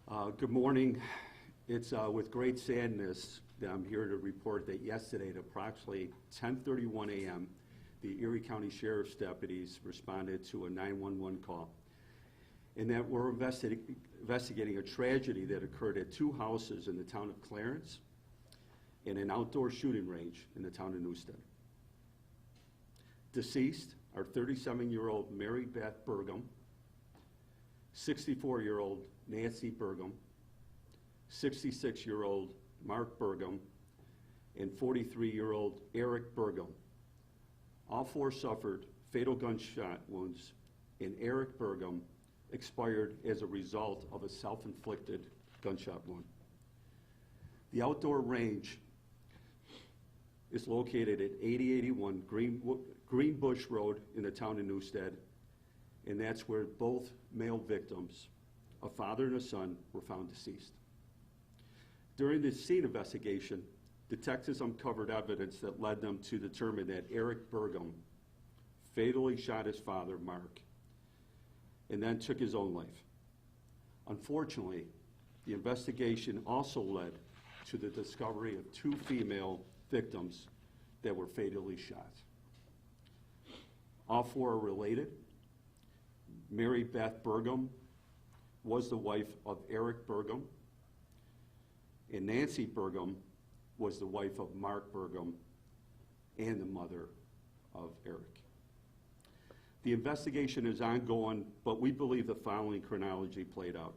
Good morning. It's with great sadness that I'm here to report that yesterday at approximately 10:31 a.m., the Erie County Sheriff's deputies responded to a 911 call, and that we're investigating a tragedy that occurred at two houses in the town of Clarence and an outdoor shooting range in the town of Newstead. Deceased are 37-year-old Mary Beth Burgum, 64-year-old Nancy Burgum, 66-year-old Mark Burgum, and 43-year-old Eric Burgum. All four suffered fatal gunshot wounds, and Eric Burgum expired as a result of a self-inflicted gunshot wound. The outdoor range is located at 8081 Greenbush Road in the town of Newstead, and that's where both male victims, a father and a son, were found deceased. During the scene investigation, detectives uncovered evidence that led them to determine that Eric Burgum fatally shot his father, Mark, and then took his own life. Unfortunately, the investigation also led to the discovery of two female victims that were fatally shot. All four are related. Mary Beth Burgum was the wife of Eric Burgum, and Nancy Burgum was the wife of Mark Burgum and the mother of Eric. The investigation is ongoing, but we believe the following chronology played out.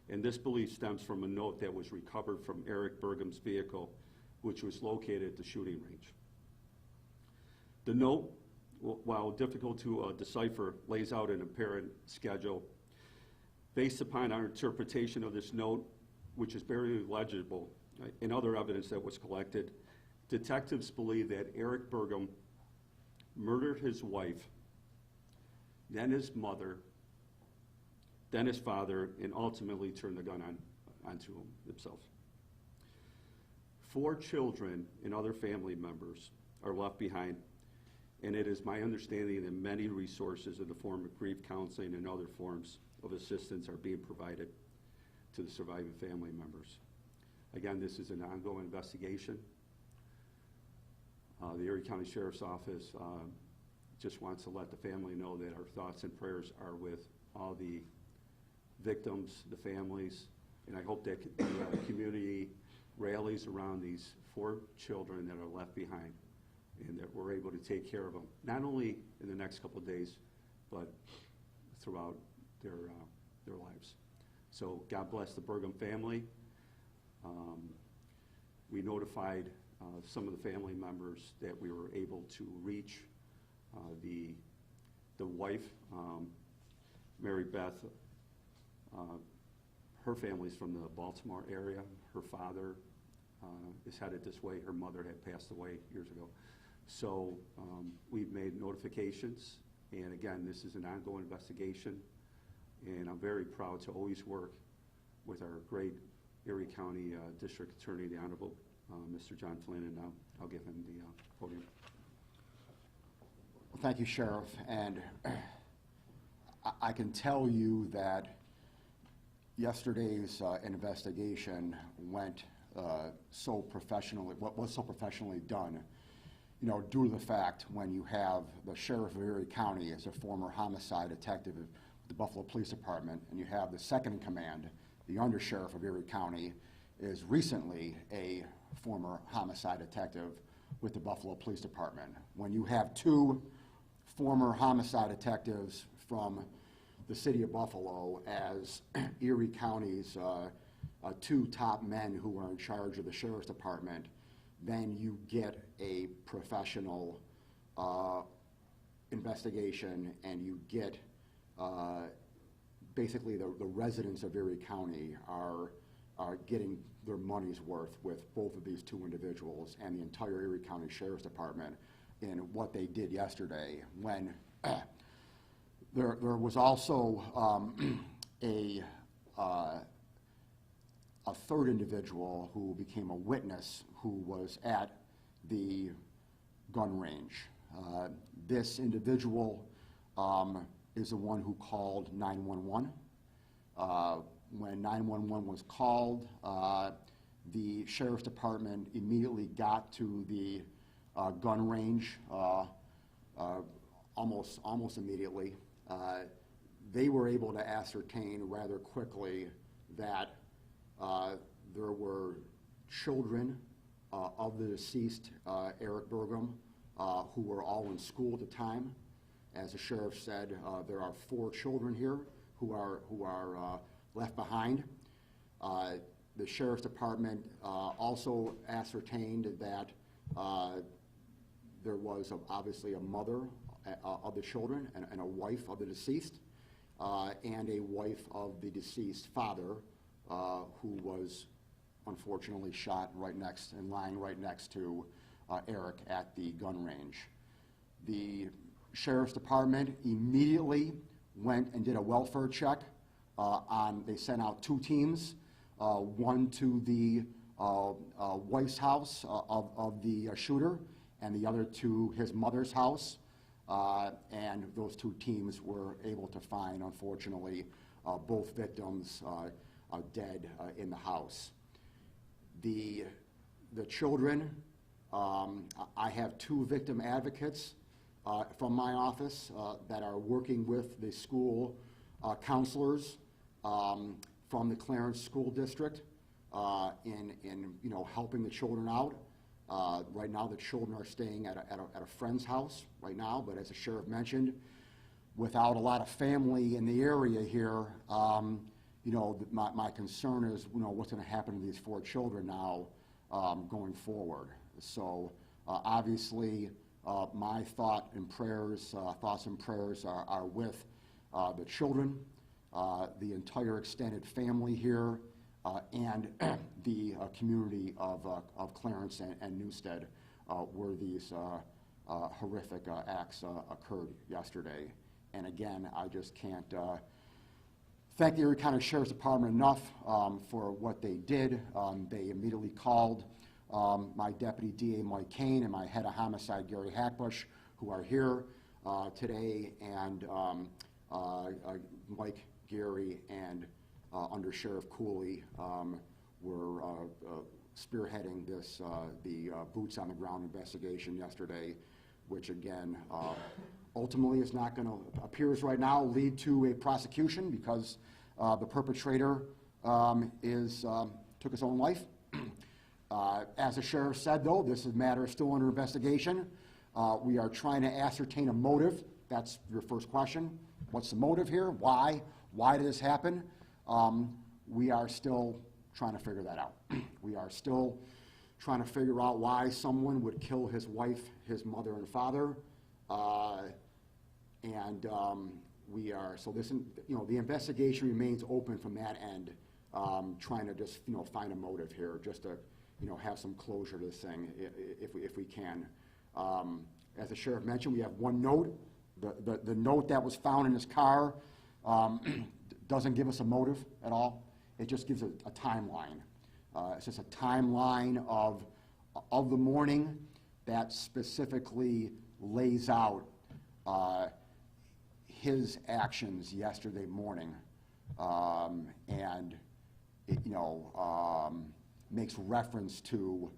And this belief stems from a note that was recovered from Eric Burgum's vehicle, which was located at the shooting range. The note, while difficult to decipher, lays out an apparent schedule. Based upon our interpretation of this note, which is very legible, and other evidence that was collected, detectives believe that Eric Burgum murdered his wife, then his mother, then his father, and ultimately turned the gun onto himself. 4 children and other family members are left behind, and it is my understanding that many resources in the form of grief counseling and other forms of assistance are being provided to the surviving family members. Again, this is an ongoing investigation. The Erie County Sheriff's Office just wants to let the family know that our thoughts and prayers are with all the victims, the families, and I hope that the community rallies around these 4 children that are left behind and that we're able to take care of them, not only in the next couple of days, but throughout their lives. So God bless the Burgum family. We notified some of the family members that we were able to reach the wife, Mary Beth. Her family's from the Baltimore area. Her father is headed this way. Her mother had passed away years ago. So we've made notifications, and again, this is an ongoing investigation, and I'm very proud to always work with our great Erie County District Attorney, the Honorable Mr. John Flynn, and I'll give him the podium. Well, thank you, Sheriff, and I can tell you that yesterday's investigation went so professionally, what was so professionally done, you know, due to the fact when you have the Sheriff of Erie County as a former homicide detective of the Buffalo Police Department, and you have the second in command, the Under-Sheriff of Erie County, is recently a former homicide detective with the Buffalo Police Department. When you have 2 former homicide detectives from the city of Buffalo as Erie County's 2 top men who are in charge of the Sheriff's Department, then you get a professional investigation, and you get basically the residents of Erie County are getting their money's worth with both of these 2 individuals and the entire Erie County Sheriff's Department in what they did yesterday. When there was also a third individual who became a witness who was at the gun range. This individual is the one who called 911 When 911 was called, the Sheriff's Department immediately got to the gun range almost immediately. They were able to ascertain rather quickly that there were children of the deceased Eric Burgum who were all in school at the time. As the sheriff said, there are 4 children here who are left behind. The Sheriff's Department also ascertained that there was obviously a mother of the children and a wife of the deceased, and a wife of the deceased father who was unfortunately shot right next and lying right next to Eric at the gun range. The Sheriff's Department immediately went and did a welfare check they sent out 2 teams, one to the wife's house of the shooter and the other to his mother's house. And those 2 teams were able to find, unfortunately, both victims dead in the house. The children, I have 2 victim advocates from my office that are working with the school counselors from the Clarence School District in helping the children out. Right now, the children are staying at a friend's house right now, but as the sheriff mentioned, without a lot of family in the area here, my concern is, what's going to happen to these 4 children now going forward. So obviously, my thoughts and prayers are with the children, the entire extended family here, and the community of Clarence and Newstead, where these horrific acts occurred yesterday. And again, I just can't thank the Erie County Sheriff's Department enough for what they did. They immediately called my Deputy DA Mike Kane and my head of homicide Gary Hackbush, who are here today, and Mike, Gary, and Under Sheriff Cooley were spearheading the boots on the ground investigation yesterday, which again ultimately is not going to, appears right now, lead to a prosecution because the perpetrator took his own life. As the sheriff said, though, this matter is still under investigation. We are trying to ascertain a motive. That's your first question. What's the motive here? Why? Why did this happen? We are still trying to figure that out. We are still trying to figure out why someone would kill his wife, his mother and father. So this, the investigation remains open from that end, trying to just, find a motive here, just to, have some closure to this thing, if we can. As the sheriff mentioned, we have 1 note. The note that was found in his car doesn't give us a motive at all. It just gives a timeline. It's just a timeline of the morning that specifically lays out his actions yesterday morning, and it, makes reference to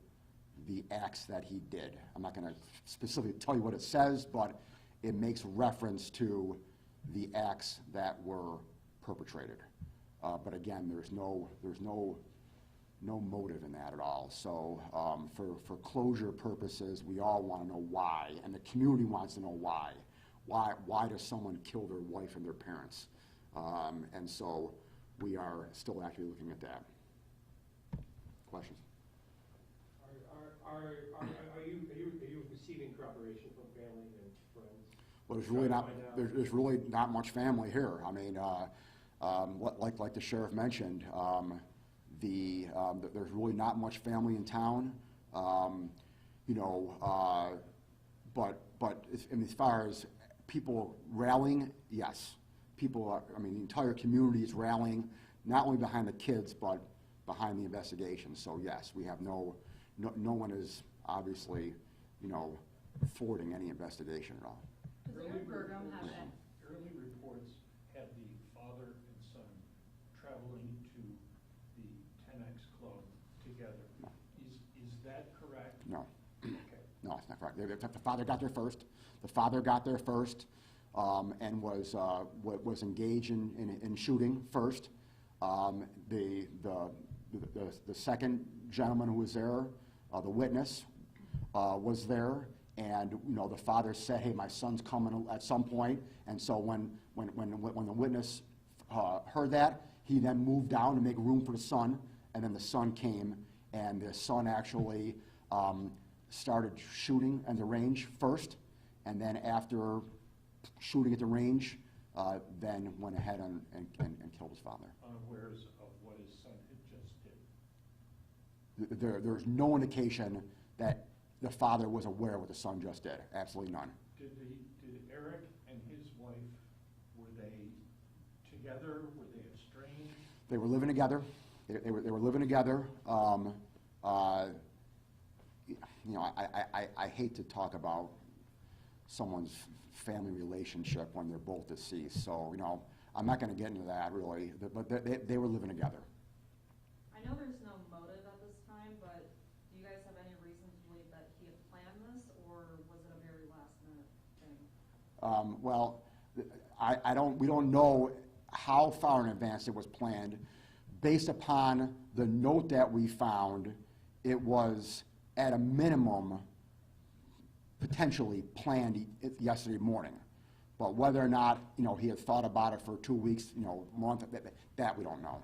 the acts that he did. I'm not going to specifically tell you what it says, but it makes reference to the acts that were perpetrated. But again, there's no motive in that at all. So for closure purposes, we all want to know why, and the community wants to know why. Why does someone kill their wife and their parents? And so we are still actually looking at that. Questions? Are you receiving corroboration from family and friends? Well, there's really not much family here. I mean, like the sheriff mentioned, there's really not much family in town. But as far as people rallying, yes, people are. I mean, the entire community is rallying, not only behind the kids but behind the investigation. So yes, we have no one is obviously, forwarding any investigation at all. Does Eric Burgum have that? Early reports had the father and son traveling to correct. The father got there first. The father got there first and was engaged in shooting first. The second gentleman who was there, the witness, was there, and the father said, "Hey, my son's coming at some point." And so when the witness heard that, he then moved down to make room for the son, and then the son came, and the son actually started shooting at the range first, and then after shooting at the range, then went ahead and killed his father. Unawares of what his son had just did. There's no indication that the father was aware of what the son just did. Absolutely none. Did Eric and his wife, were they together? Were they estranged? They were living together. They were living together. I hate to talk about someone's family relationship when they're both deceased. So, I'm not going to get into that really, but they were living together. I know there's no motive at this time, but do you guys have any reason to believe that he had planned this, or was it a very last minute thing? Well, we don't know how far in advance it was planned. Based upon the note that we found, it was at a minimum potentially planned yesterday morning. But whether or not, he had thought about it for 2 weeks, month, that we don't know.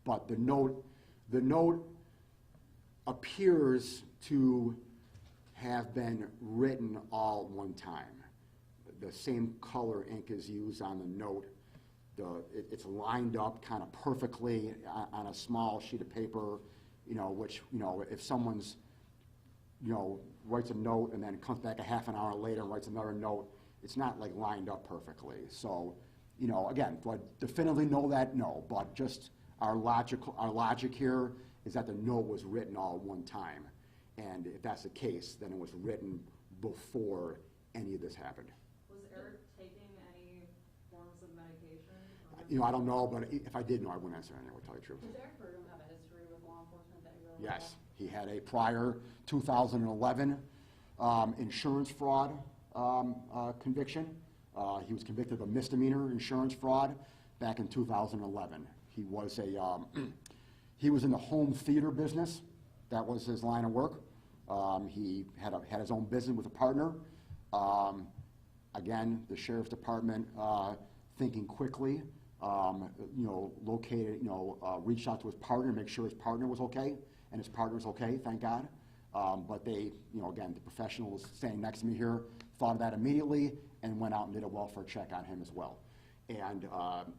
But the note appears to have been written all at one time. The same color ink is used on the note. It's lined up kind of perfectly on a small sheet of paper, which, if someone's, writes a note and then comes back a half an hour later and writes another note, it's not like lined up perfectly. So, again, do I definitively know that? No, but just our logic here is that the note was written all at one time. And if that's the case, then it was written before any of this happened. Was Eric taking any forms of medication? I don't know, but if I did know, I wouldn't answer anyway, to tell you the truth. Does Eric Bergam have a history with law enforcement that you really Yes, he had a prior 2011 insurance fraud conviction. He was convicted of a misdemeanor insurance fraud back in 2011. He was he was in the home theater business. That was his line of work. He had his own business with a partner. Again, the sheriff's department, thinking quickly, located, reached out to his partner to make sure his partner was okay, and his partner was okay, thank God. But they, again, the professional was standing next to me here, thought of that immediately, and went out and did a welfare check on him as well. And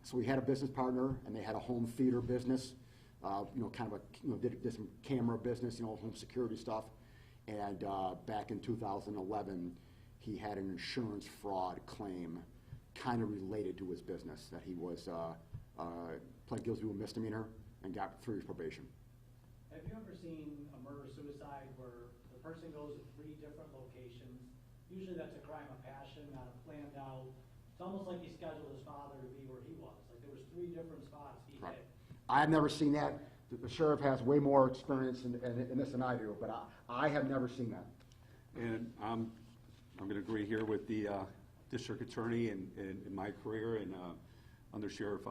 so we had a business partner, and they had a home theater business, kind of did some camera business, home security stuff. And back in 2011, he had an insurance fraud claim kind of related to his business, that he was pled guilty to a misdemeanor and got 3 years probation. Have you ever seen a murder-suicide where the person goes to 3 different locations? Usually that's a crime of passion, not a planned out. It's almost like he scheduled his father to be where he was. Like there was 3 different spots he hit. I have never seen that. The sheriff has way more experience in this than I do, but I have never seen that. And I'm going to agree here with the district attorney in my career and under Sheriff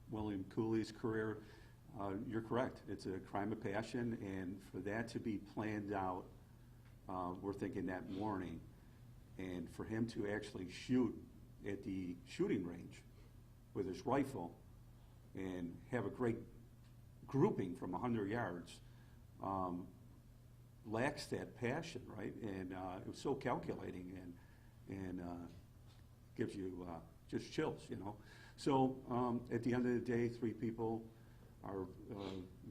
William Cooley's career. You're correct. It's a crime of passion, and for that to be planned out, we're thinking that morning, and for him to actually shoot at the shooting range with his rifle and have a great grouping from 100 yards lacks that passion, right? And it was so calculating and gives you just chills, So at the end of the day, 3 people are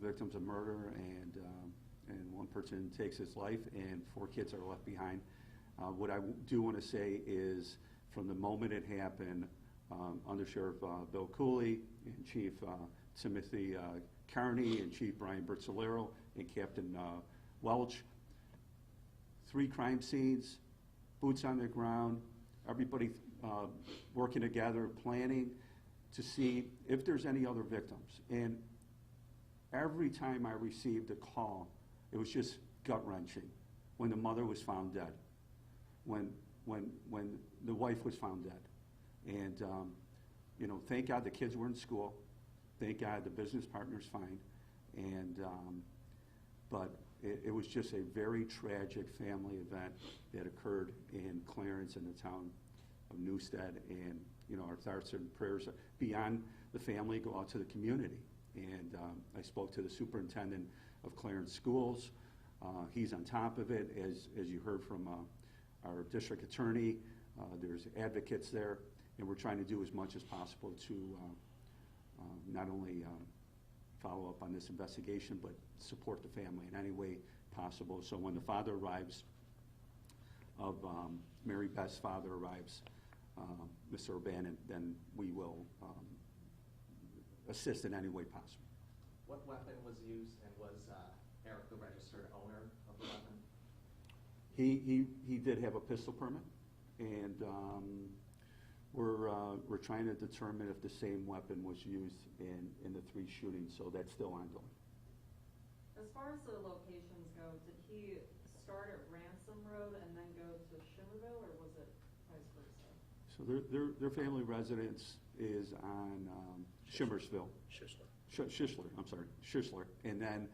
victims of murder, and 1 person takes his life, and 4 kids are left behind. What I do want to say is, from the moment it happened, Under Sheriff Bill Cooley and Chief Timothy Carney and Chief Brian Bertolero and Captain Welch, 3 crime scenes, boots on the ground, everybody working together, planning to see if there's any other victims. And every time I received a call, it was just gut-wrenching when the mother was found dead. when the wife was found dead. And, you know, thank God the kids were in school. Thank God the business partner's fine. And, but it was just a very tragic family event that occurred in Clarence in the town of Newstead. And, you know, our thoughts and prayers beyond the family go out to the community. And I spoke to the superintendent of Clarence Schools. He's on top of it, as you heard from our district attorney. There's advocates there, and we're trying to do as much as possible to not only follow up on this investigation, but support the family in any way possible. So when the father arrives, of Mary Beth's father arrives, Mr. Urbanen, then we will assist in any way possible. What weapon was used, and was Eric the registered owner of the weapon? He did have a pistol permit, and we're trying to determine if the same weapon was used in the 3 shootings, so that's still ongoing. As far as the locations go, did he start at Ransom Road and then go to Shimerville, or was it vice versa? So their family residence is on Shimmersville. Shishler, I'm sorry, Shishler. And then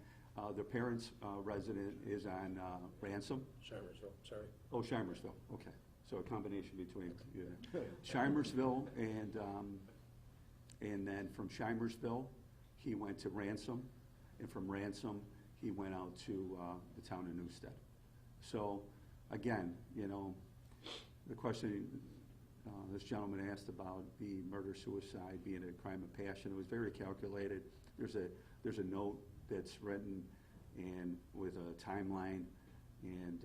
their parents' resident is on Ransom. Shimersville, sorry. Oh, Shimersville, okay. So a combination between, yeah. Shimersville, and then from Shimersville, he went to Ransom, and from Ransom, he went out to the town of Newstead. So, again, you know, the question this gentleman asked about being murder-suicide, being a crime of passion, it was very calculated. There's a note that's written and with a timeline, and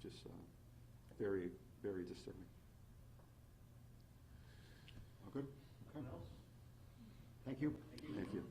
just very, very disturbing. All good? Okay. Anyone else? Thank you.